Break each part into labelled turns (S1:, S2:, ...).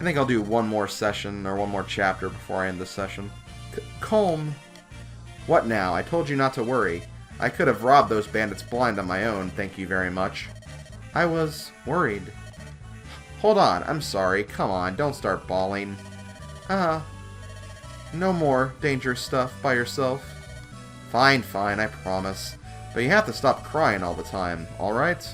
S1: I think I'll do one more session, or one more chapter before I end this session. Calm. What now? I told you not to worry. I could have robbed those bandits blind on my own, thank you very much. I was worried. Hold on, I'm sorry. Come on, don't start bawling. No more dangerous stuff by yourself. Fine, fine, I promise. But you have to stop crying all the time, alright?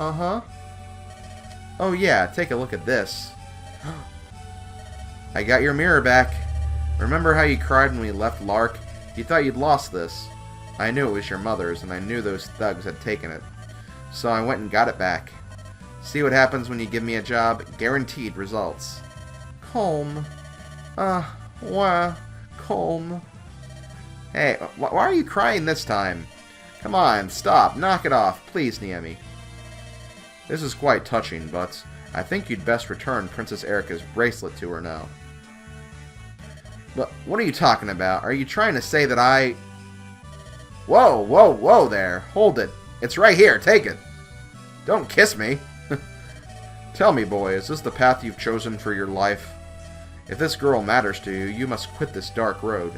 S1: Uh-huh. Oh yeah, take a look at this. I got your mirror back. Remember how you cried when we left Lark? You thought you'd lost this. I knew it was your mother's, and I knew those thugs had taken it. So I went and got it back. See what happens when you give me a job? Guaranteed results. Calm. Calm. Hey, why are you crying this time? Come on, stop. Knock it off. Please, Niemi. This is quite touching, but I think you'd best return Princess Eirika's bracelet to her now. But what are you talking about? Are you trying to say that I... Whoa, whoa, whoa there. Hold it. It's right here. Take it. Don't kiss me. Tell me, boy, is this the path you've chosen for your life? If this girl matters to you, you must quit this dark road.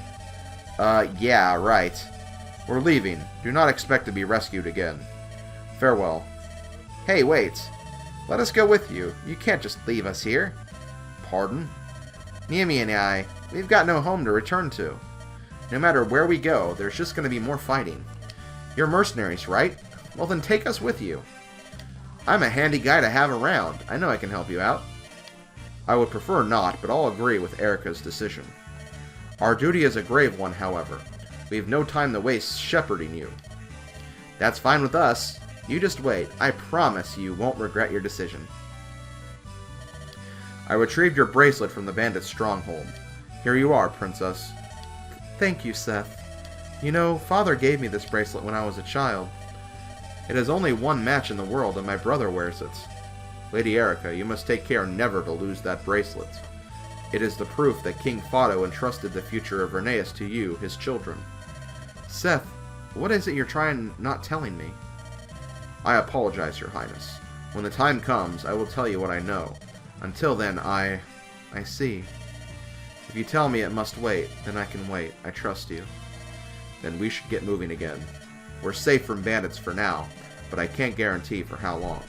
S1: Yeah, right. We're leaving. Do not expect to be rescued again. Farewell. Hey, wait. Let us go with you. You can't just leave us here. Pardon? Niemi and I, we've got no home to return to. No matter where we go, there's just going to be more fighting. You're mercenaries, right? Well, then take us with you. I'm a handy guy to have around. I know I can help you out. I would prefer not, but I'll agree with Eirika's decision. Our duty is a grave one, however. We have no time to waste shepherding you. That's fine with us. You just wait. I promise you won't regret your decision. I retrieved your bracelet from the bandit's stronghold. Here you are, Princess. Thank you, Seth. You know, Father gave me this bracelet when I was a child. It has only one match in the world, and my brother wears it. Lady Eirika, you must take care never to lose that bracelet. It is the proof that King Fado entrusted the future of Rheneas to you, his children. Seth, what is it you're trying not telling me? I apologize, Your Highness. When the time comes, I will tell you what I know. Until then, I see. If you tell me it must wait, then I can wait. I trust you. Then we should get moving again. We're safe from bandits for now, but I can't guarantee for how long.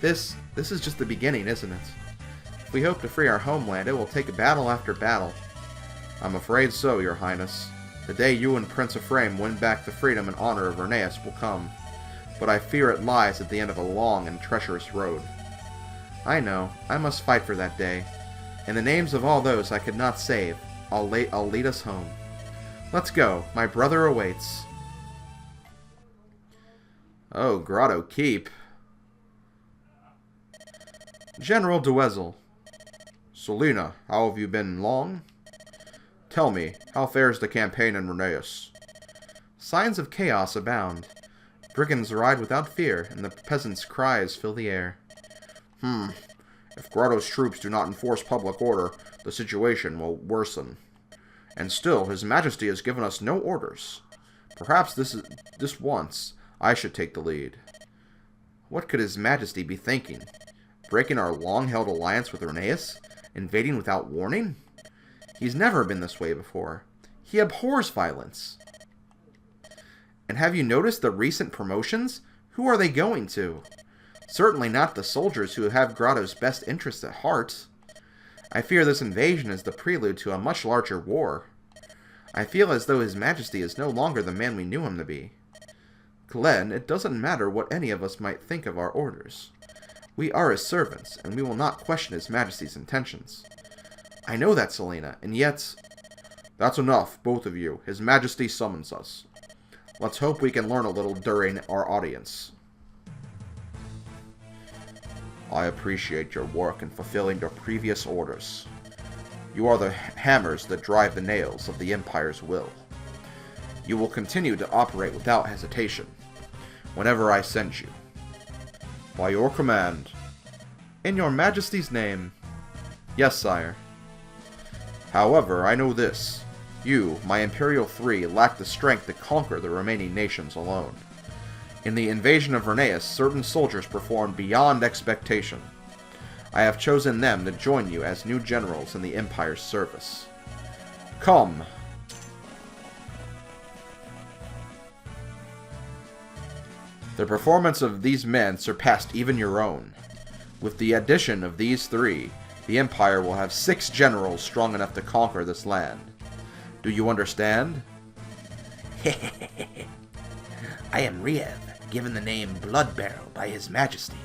S1: This is just the beginning, isn't it? If we hope to free our homeland, it will take battle after battle. I'm afraid so, Your Highness. The day you and Prince Ephraim win back the freedom and honor of Rheneas will come. But I fear it lies at the end of a long and treacherous road. I know. I must fight for that day. In the names of all those I could not save, I'll lead us home. Let's go. My brother awaits. Oh, Grado Keep. General Duezel. Selena, how have you been long? Tell me, how fares the campaign in Rheneas? Signs of chaos abound. Brigands ride without fear, and the peasants' cries fill the air. If Grado's troops do not enforce public order, the situation will worsen. And still, His Majesty has given us no orders. Perhaps this once, I should take the lead. What could His Majesty be thinking? Breaking our long-held alliance with Rheneas? Invading without warning? He's never been this way before. He abhors violence. And have you noticed the recent promotions? Who are they going to? Certainly not the soldiers who have Grado's best interests at heart. I fear this invasion is the prelude to a much larger war. I feel as though His Majesty is no longer the man we knew him to be. Glenn, it doesn't matter what any of us might think of our orders. We are his servants, and we will not question His Majesty's intentions. I know that, Selena, and yet... That's enough, both of you. His Majesty summons us. Let's hope we can learn a little during our audience. I appreciate your work in fulfilling your previous orders. You are the hammers that drive the nails of the Empire's will. You will continue to operate without hesitation, whenever I send you. By your command. In your Majesty's name. Yes, sire. However, I know this. You, my Imperial Three, lack the strength to conquer the remaining nations alone. In the invasion of Rheneas, certain soldiers performed beyond expectation. I have chosen them to join you as new generals in the Empire's service. Come. The performance of these men surpassed even your own. With the addition of these 3, the Empire will have 6 generals strong enough to conquer this land. Do you understand?
S2: I am Riev, given the name Bloodbarrel by His Majesty.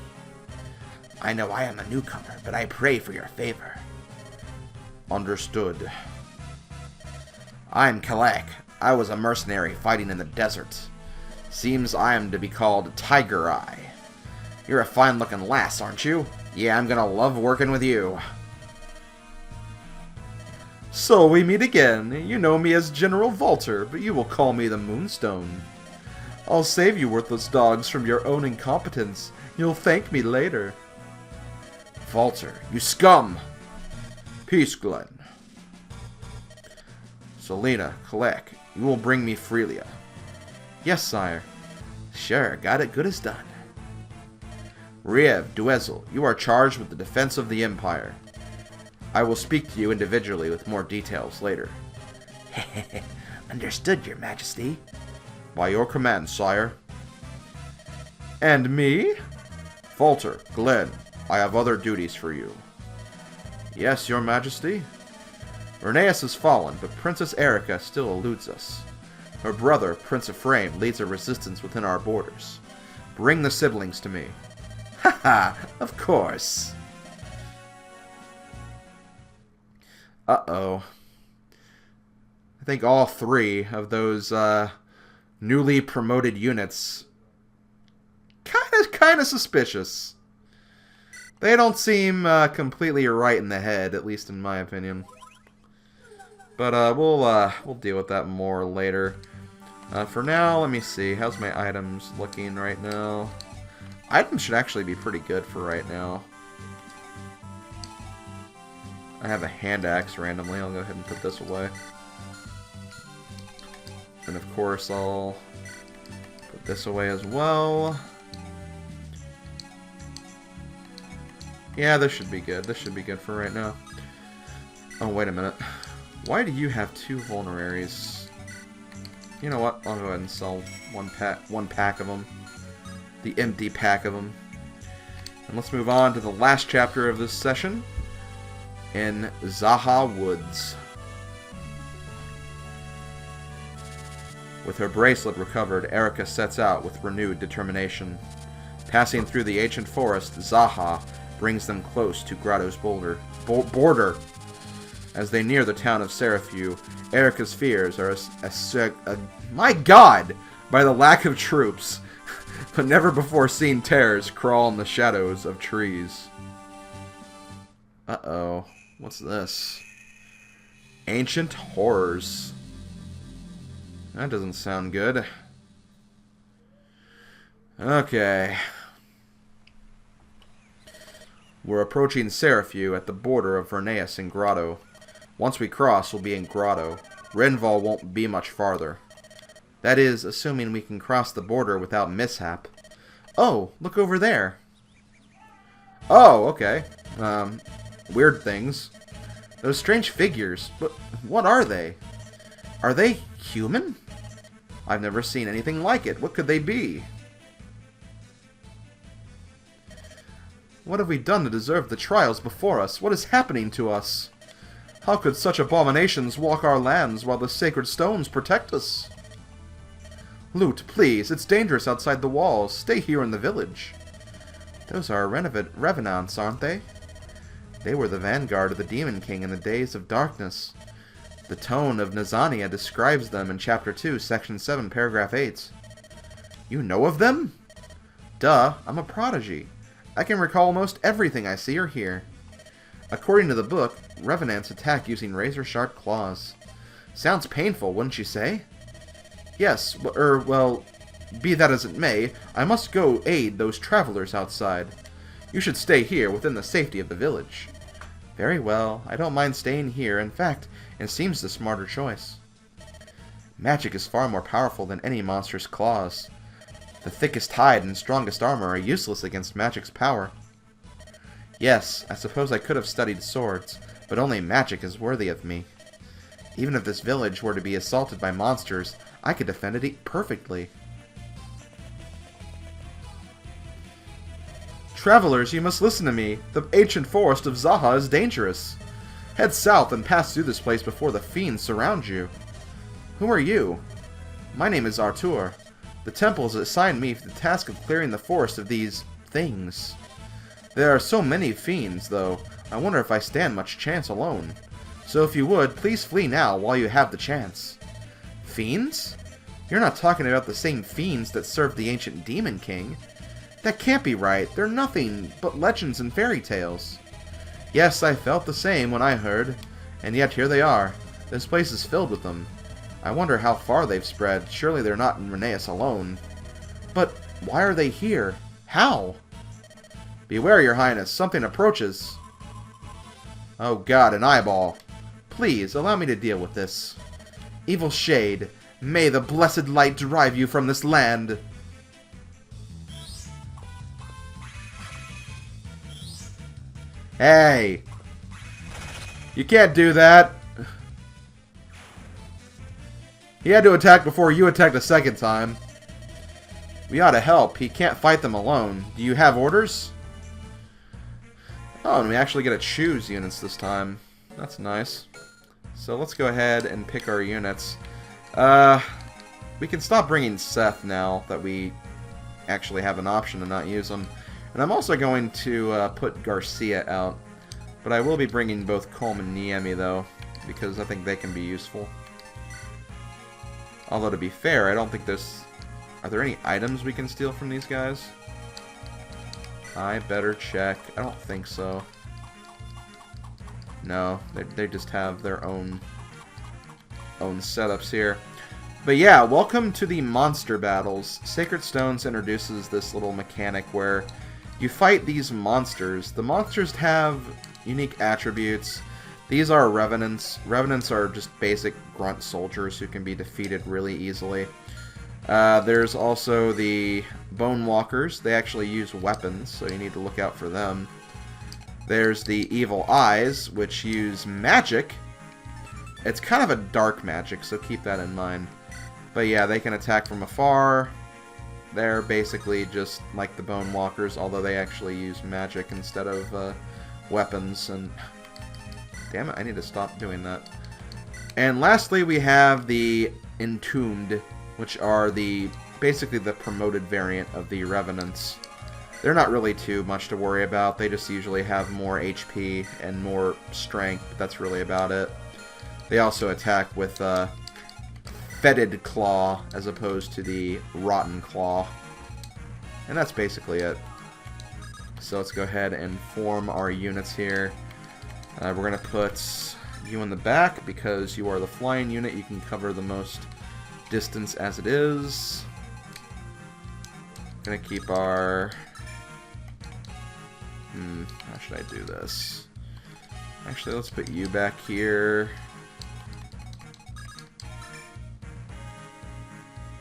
S2: I know I am a newcomer, but I pray for your favor.
S1: Understood.
S2: I'm Kalak. I was a mercenary fighting in the desert. Seems I am to be called Tiger Eye. You're a fine-looking lass, aren't you? Yeah, I'm gonna love working with you.
S1: So we meet again. You know me as General Volter, but you will call me the Moonstone. I'll save you worthless dogs from your own incompetence. You'll thank me later.
S2: Volter, you scum!
S1: Peace, Glenn. Selena, Kalak, you will bring me Freelia.
S2: Yes, sire. Sure, got it good as done.
S1: Riev, Duezel, you are charged with the defense of the Empire. I will speak to you individually with more details later.
S2: Understood, Your Majesty.
S1: By your command, sire. And me? Volter, Glenn, I have other duties for you. Yes, Your Majesty? Rheneas has fallen, but Princess Eirika still eludes us. Her brother, Prince Ephraim, leads a resistance within our borders. Bring the siblings to me.
S2: Haha, of course.
S1: Uh-oh. I think all 3 of those newly promoted units kind of suspicious. They don't seem completely right in the head, at least in my opinion. But we'll deal with that more later. For now, let me see. How's my items looking right now? Items should actually be pretty good for right now. I have a hand axe randomly. I'll go ahead and put this away. And of course, I'll put this away as well. Yeah, this should be good. This should be good for right now. Oh, wait a minute. Why do you have 2 vulneraries? You know what? I'll go ahead and sell one pack of them. The empty pack of them. And let's move on to the last chapter of this session. In Zaha Woods. With her bracelet recovered, Eirika sets out with renewed determination. Passing through the ancient forest, Zaha brings them close to Grado's border. As they near the town of Seraphiu, Eirika's fears are my god, by the lack of troops, but never before seen terrors crawl in the shadows of trees. Uh-oh. What's this? Ancient Horrors. That doesn't sound good. Okay. We're approaching Seraphiu at the border of Rheneas and Grado. Once we cross, we'll be in Grado. Renval won't be much farther. That is, assuming we can cross the border without mishap. Oh, look over there. Oh, okay. Weird things. Those strange figures. But what are they? Are they human? I've never seen anything like it. What could they be? What have we done to deserve the trials before us? What is happening to us? How could such abominations walk our lands while the sacred stones protect us? Lute, please. It's dangerous outside the walls. Stay here in the village. Those are revenants, aren't they? They were the vanguard of the Demon King in the days of darkness. The tone of Nazania describes them in Chapter 2, Section 7, Paragraph 8. You know of them? Duh, I'm a prodigy. I can recall most everything I see or hear. According to the book, revenants attack using razor-sharp claws. Sounds painful, wouldn't you say? Yes, well, be that as it may, I must go aid those travelers outside. You should stay here within the safety of the village. Very well, I don't mind staying here. In fact, it seems the smarter choice. Magic is far more powerful than any monster's claws. The thickest hide and strongest armor are useless against magic's power. Yes, I suppose I could have studied swords, but only magic is worthy of me. Even if this village were to be assaulted by monsters, I could defend it perfectly. Travelers, you must listen to me. The ancient forest of Zaha is dangerous. Head south and pass through this place before the fiends surround you. Who are you? My name is Artur. The temple has assigned me for the task of clearing the forest of these things. There are so many fiends, though. I wonder if I stand much chance alone. So if you would, please flee now while you have the chance. Fiends? You're not talking about the same fiends that served the ancient Demon King. That can't be right. They're nothing but legends and fairy tales. Yes, I felt the same when I heard. And yet here they are. This place is filled with them. I wonder how far they've spread. Surely they're not in Rheneas alone. But why are they here? How? Beware, your highness. Something approaches. Oh god, an eyeball. Please, allow me to deal with this. Evil shade, may the blessed light drive you from this land. Hey! You can't do that! He had to attack before you attacked a second time. We ought to help. He can't fight them alone. Do you have orders? Oh, and we actually get to choose units this time. That's nice. So let's go ahead and pick our units. We can stop bringing Seth now that we actually have an option to not use him. And I'm also going to put Garcia out. But I will be bringing both Colm and Niemi, though, because I think they can be useful. Although, to be fair, I don't think there's... Are there any items we can steal from these guys? I better check. I don't think so. No, they just have their own setups here. But yeah, welcome to the monster battles. Sacred Stones introduces this little mechanic where you fight these monsters. The monsters have unique attributes. These are revenants. Revenants are just basic grunt soldiers who can be defeated really easily. There's also the Bone Walkers. They actually use weapons, so you need to look out for them. There's the Evil Eyes, which use magic. It's kind of a dark magic, so keep that in mind. But yeah, they can attack from afar. They're basically just like the Bone Walkers, although they actually use magic instead of weapons. And damn it, I need to stop doing that. And lastly, we have the Entombed, which are basically the promoted variant of the Revenants. They're not really too much to worry about. They just usually have more HP and more strength, but that's really about it. They also attack with Fetid Claw as opposed to the Rotten Claw. And that's basically it. So let's go ahead and form our units here. We're going to put you in the back because you are the flying unit. You can cover the most distance as it is. Gonna keep our... how should I do this? Actually, let's put you back here.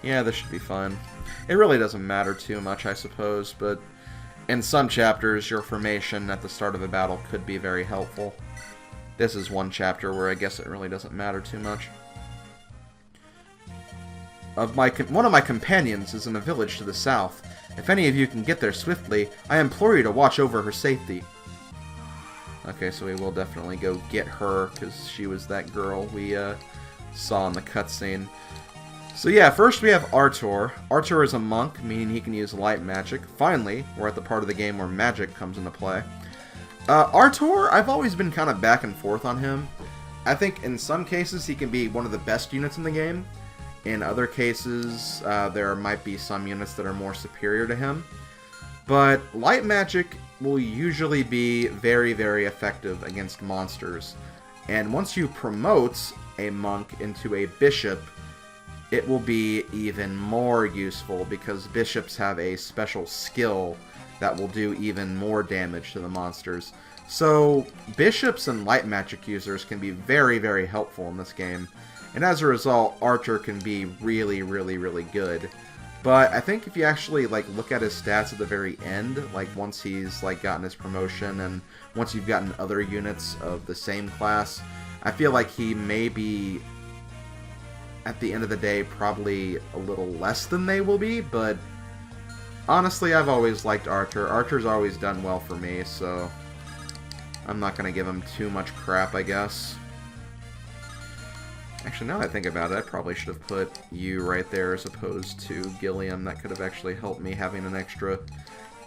S1: Yeah, this should be fun. It really doesn't matter too much, I suppose, but in some chapters, your formation at the start of a battle could be very helpful. This is one chapter where I guess it really doesn't matter too much. One of my companions is in a village to the south. If any of you can get there swiftly, I implore you to watch over her safety. Okay, so we will definitely go get her, because she was that girl we saw in the cutscene. So yeah, first we have Artur. Artur is a monk, meaning he can use light magic. Finally, we're at the part of the game where magic comes into play. Artur, I've always been kind of back and forth on him. I think in some cases he can be one of the best units in the game. In other cases, there might be some units that are more superior to him. But light magic will usually be very, very effective against monsters. And once you promote a monk into a bishop, it will be even more useful because bishops have a special skill that will do even more damage to the monsters. So bishops and light magic users can be very, very helpful in this game. And as a result, Archer can be really, really, really good. But I think if you actually like look at his stats at the very end, like once he's like gotten his promotion and once you've gotten other units of the same class, I feel like he may be, at the end of the day, probably a little less than they will be, but honestly, I've always liked Archer. Archer's always done well for me, so I'm not going to give him too much crap, I guess. Actually, now that I think about it, I probably should have put you right there as opposed to Gilliam. That could have actually helped me having an extra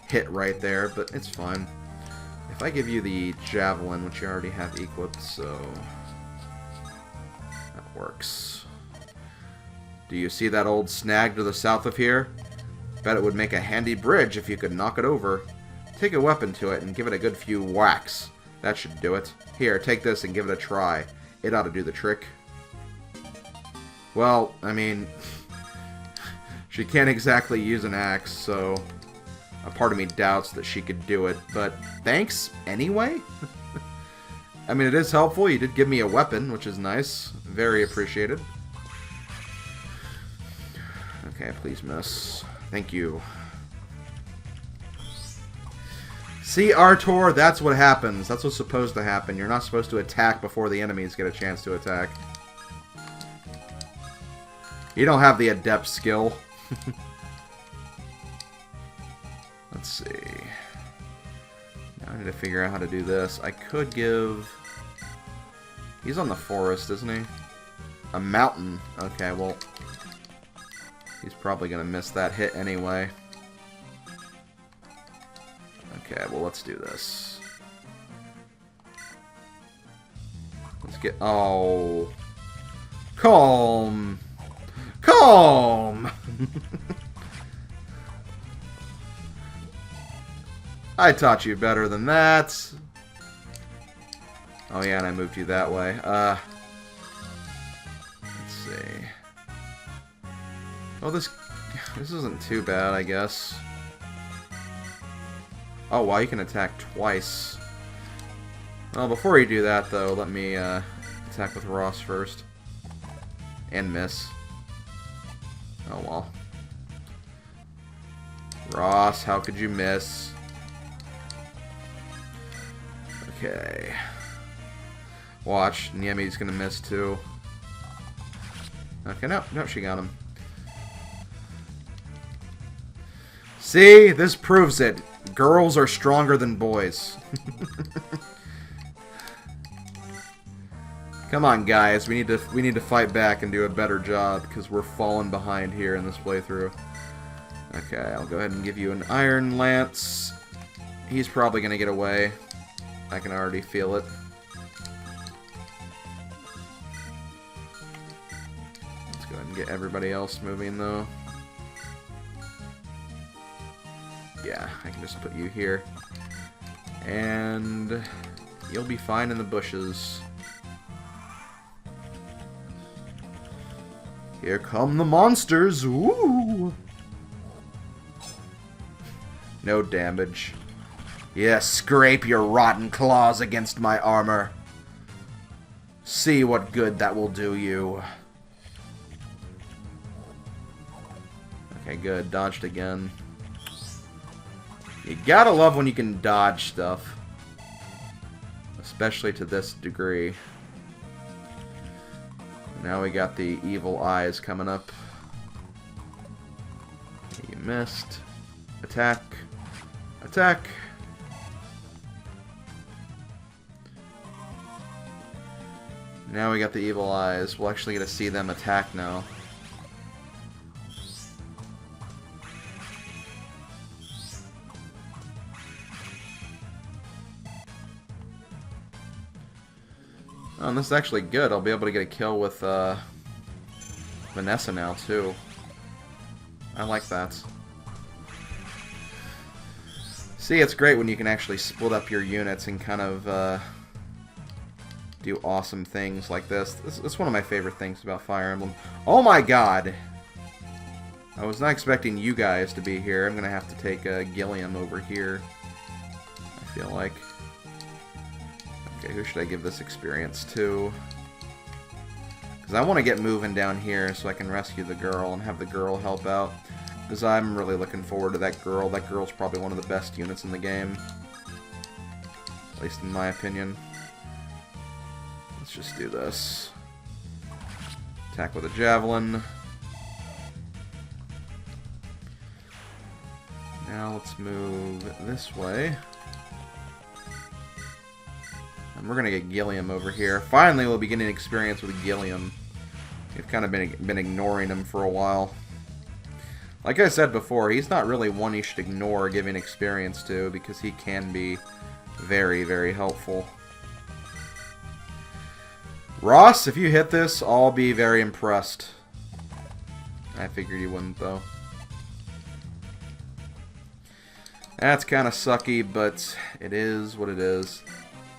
S1: hit right there, but it's fine. If I give you the Javelin, which you already have equipped, so that works. Do you see that old snag to the south of here? Bet it would make a handy bridge if you could knock it over. Take a weapon to it and give it a good few whacks. That should do it. Here, take this and give it a try. It ought to do the trick. Well, I mean, she can't exactly use an axe, so a part of me doubts that she could do it, but thanks anyway? I mean, it is helpful. You did give me a weapon, which is nice. Very appreciated. Okay, please miss. Thank you. See, Artor, that's what happens. That's what's supposed to happen. You're not supposed to attack before the enemies get a chance to attack. You don't have the adept skill. Let's see. Now I need to figure out how to do this. I could give... He's on the forest, isn't he? A mountain. Okay, well... He's probably going to miss that hit anyway. Okay, well, let's do this. Let's get... Oh. Calm. Calm! I taught you better than that. Oh yeah, and I moved you that way. Let's see. Oh, this isn't too bad, I guess. Oh, wow, you can attack twice. Well, before you do that, though, let me attack with Ross first. And miss. Oh, well. Ross, how could you miss? Okay. Watch, Niemi's gonna miss, too. Okay, no, she got him. See? This proves it. Girls are stronger than boys. Come on, guys. We need to fight back and do a better job because we're falling behind here in this playthrough. Okay, I'll go ahead and give you an Iron Lance. He's probably gonna get away. I can already feel it. Let's go ahead and get everybody else moving, though. Yeah, I can just put you here. And you'll be fine in the bushes. Here come the monsters! Woo! No damage. Yes, scrape your rotten claws against my armor. See what good that will do you. Okay, good. Dodged again. You gotta love when you can dodge stuff. Especially to this degree. Now we got the evil eyes coming up. You missed. Attack. Attack. Now we got the evil eyes. We'll actually get to see them attack now. Oh, and this is actually good. I'll be able to get a kill with Vanessa now, too. I like that. See, it's great when you can actually split up your units and kind of do awesome things like this. It's one of my favorite things about Fire Emblem. Oh my god! I was not expecting you guys to be here. I'm going to have to take Gilliam over here, I feel like. Okay, who should I give this experience to? Because I want to get moving down here so I can rescue the girl and have the girl help out. Because I'm really looking forward to that girl. That girl's probably one of the best units in the game. At least in my opinion. Let's just do this. Attack with a javelin. Now let's move this way. And we're going to get Gilliam over here. Finally, we'll be getting experience with Gilliam. We've kind of been ignoring him for a while. Like I said before, he's not really one you should ignore giving experience to, because he can be very, very helpful. Ross, if you hit this, I'll be very impressed. I figured you wouldn't, though. That's kind of sucky, but it is what it is.